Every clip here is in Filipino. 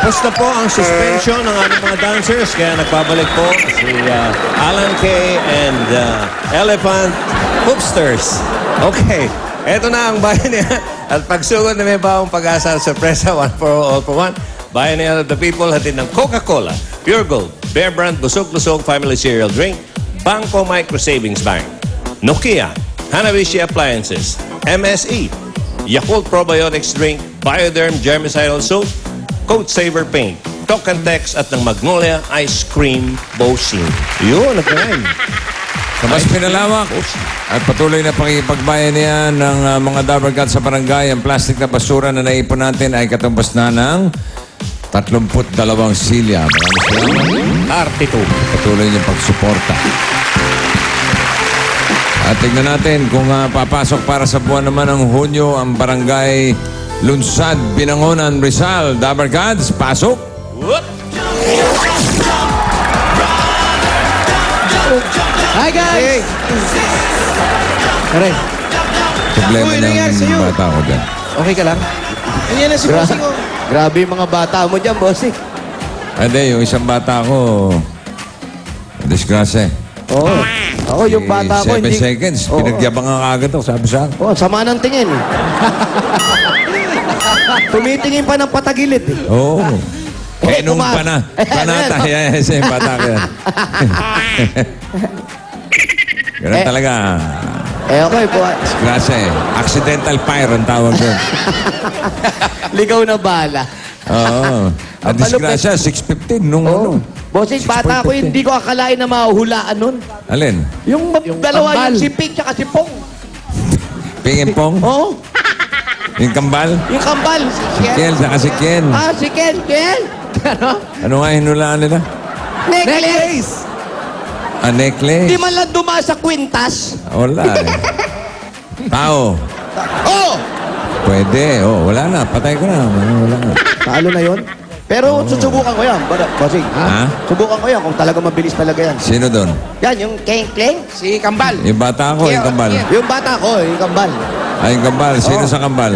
Tapos na po ang suspension ng ating mga dancers. Kaya nagbabalik po si Alan Kay and Elephant Hoopsters. Okay. Eto na ang bayanihan at pagsugod na may bawang pag-asa at sorpresa, one for all for one. Bayanihan of the people, hatid ng Coca-Cola, Pure Gold, Bear Brand, Busog-Lusog Family Cereal Drink, Bangko Micro Savings Bank, Nokia, Hanabishi Appliances, MSE, Yakult Probiotics Drink, Bioderm Germicidal Soap, Coat Saver Paint, Tocantex at ng Magnolia Ice Cream Bossing. Yun, nagkain. Sa mas pinalawak at patuloy na pakikipagbayan niya ng mga Dabarkat sa barangay, ang plastic na basura na naipon natin ay katumbas na ng 32 silya. Maraming salamat. 32. Patuloy niyang pagsuporta. At tignan natin kung papasok para sa buwan naman ng Hunyo ang barangay Lunsad, Binangonan, Rizal. Dabarkads, pasok! Whoop! Hi guys! Aray, Problema Uy, nangyari sa'yo? ng bata ko dyan. okay ka lang? Ayan na si Bossing oh. Grabe yung mga bata mo dyan, bossing. Hindi, yung isang bata ko, disgrasya. Oo. Ako, yung bata ko, 7 hindi... seconds, Oo. pinagyabang ang agad ako, sabi sa akin. Oo, sama ng tingin. Tumitingin pa ng patagilid. Eh. Oo. Kaya nung pumas- panata, yan, yung bata ko yan. Ganun talaga. Okay po. Disgrasya eh. Accidental fire ang tawag doon. Ligaw na bala. Oo. Ang disgrasya, 6:15 nung Oo. ano. Bossing, bata ko, hindi ko akalain na mahuhulaan nun. Alin? Yung dalawa, yung si Pink tsaka si Pong. Ping-pong? Oo. Yung kambal? Yung kambal. Si Ken, saka si Ken. Ah, si Ken. Ano? Ano nga hinulaan nila? Necklace. A necklace? Di man lang dumaan sa kwintas. Wala eh. Tao. Oh! Pwede. Oh, wala na. Patay ko na. Wala na. Talo na yon. Pero susubukan ko yan. Bossing, Ha? subukan ko yan kung talaga mabilis talaga yan. Sino doon? Yan, yung Kleng. Si Kambal. Yung bata ko, yung kambal. Yung bata ko, yung kambal. Ay, yung kambal. Sino Oo. sa kambal?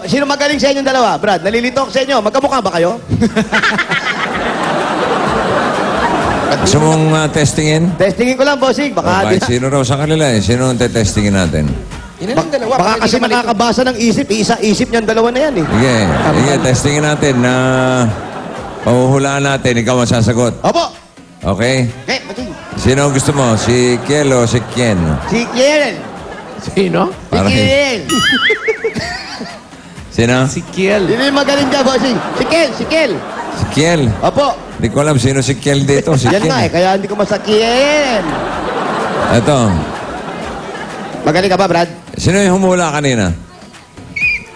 Sino magaling sa inyong dalawa? Brad, nalilito ako sa inyo. Magkamukha ba kayo? Gusto mong testingin? Testingin ko lang, bossing. Baka, Okay, sino raw sa kanila eh? Sino ang testingin natin? Yun lang dalawa. baka para kasi hindi ka malito. nakakabasa ng isip. Isa-isip niyan dalawa na yan eh. Sige, sige, testingin natin na pahuhulaan natin. Ikaw ang sasagot. Opo. Okay? Bossing. Sino ang gusto mo? Si Kiel o si Kien? Si Kiel. Sino? Si Parang- Kiel. Sino? Si Kiel. Sino yung magaling dyan, bossing? Si Kiel, si Kiel. Si Kiel. Opo. Hindi ko alam sino si Kiel dito. Si Yan Kiel. nga eh, kaya hindi ko masakiel. Ito. Magaling ka ba, Brad? Sino yung humula kanina?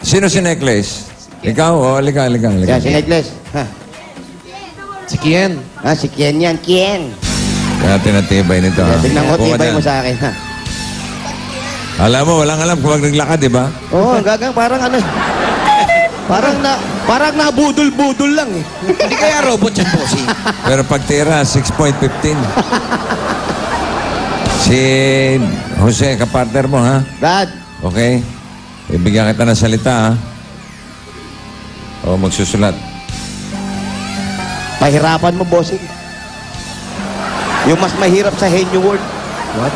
Sino si Necklace? Ikaw? O, halika. Yan, si Necklace. Ha? Si Kien. Si Kien yan, Kien. Kaya tinatibay nito. Kaya tignan ko, Upo ka tibay dyan. mo sa akin, ha? Alam mo, walang alam kung wag naglakad, di ba? Oo, gagang parang ano. Parang nabudol-budol lang eh. Hindi kaya robot yan, Bossing. Pero pag tira, 6.15. Si Jose, kapartner mo, ha? Brad, Okay? Ibigyan kita ng salita, ha? O, magsusulat. pahirapan mo, bossing. Yung mas mahirap sa henyo word. What?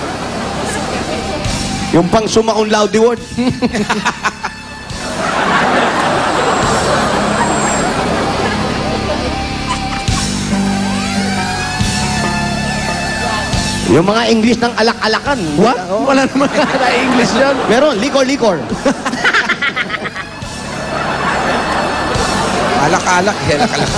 Yung pang sumaong loud word. Yung mga English ng alak-alakan. What? Oo. Wala naman na English yan. Meron, likor-likor. Alak-alak. Alak-alak.